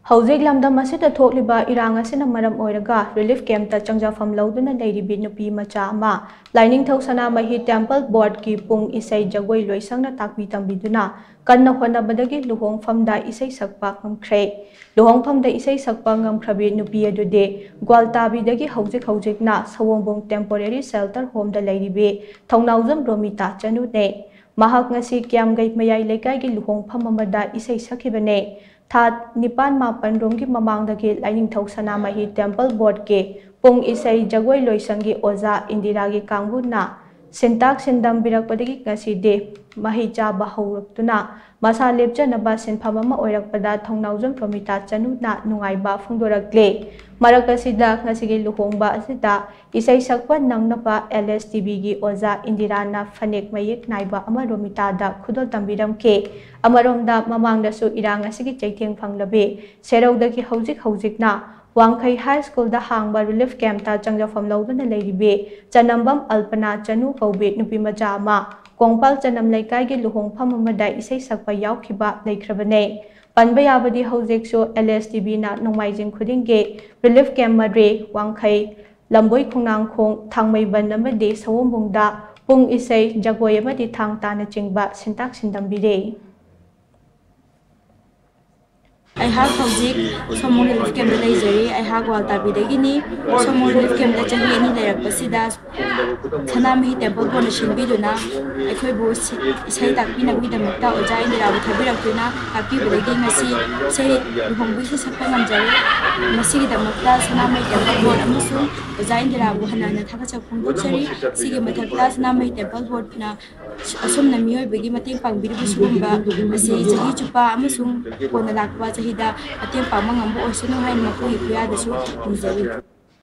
Hꯧzik lamdam asida thokliba irang asina maram oiraga relief camp ta changjafam lauduna leiribi nupi macha ama lining thosana mahi temple board ki pung isai jagoi loisangna takbi tambiduna kanna hona badagi luhong famda isai sakpa ngamkhre luhong famda isai sakpa ngamkhrabi nupi adude gwaltabi dagi houzik na sawongbong temporary shelter home da leiribi thongnaujam romita chanu ne mahak ngasi kyam gai mayai lekai gi luhong pham amada isai sakhibane That Nipan Mapan Romgi Mamangdagi Lining Thosana Mahi Temple Board ke Pung Isai Jagoi Loisangi Oza Indiragi Kanguna Sintak Sindam Birakpadagi Ngasi de Mahi Chaba Hauruktuna Masa Lepcha Naba Sinpamama Oirakpada Thongnaujam Romita Chanu na Nungaiba Fundorakle Marakasida Ngasigi Luhongba Asita Isai Sakpa Nangnapa LSTB gi Oza Indirana Fanek Mayek Naiba Ama Romita da Khudol Tambiram ke Amaromda Mamangda su irang asigi chaiteng phanglabe serowdagi houzik na Wangkhai High School da hangba relief camp ta changjafam lauduna leiribe chanambam alpana chanu kaube nupi macha ama kongpal chanam laikai gi luhong pham amada isai sakpa yaukhiba leikrabane panba yabadi houzik su LSTB na nongmaijing khudingge relief camp madre Wangkhai lamboi khongnang khong thangmai ban amade sawombungda pung isai jagoi amadi thang ta na chingba sintak sindambire I have Houzik, Somor Relief Camp Lazari, I have Walta Bidagini, Somor Relief Camp Lachahi, and Lair Pasidas, Tanami Temple Bonation Biduna, I could boast, say that Pina with the Mata or Giant with Habirakuna, happy with the game, say, Hombush Sapan Jerry, Massi the Mata, Sanami Temple Board, Amusu, the Giant Wuhana, Takacha Punguchari, Sigi Matatas, Nami Temple Board, Asum Namio, begin a thing from Bidu Sumba, Massi, Chupa, Amusum, Ponalakwa. Hida ating pamangamba o sino hay makuhi kuya dasu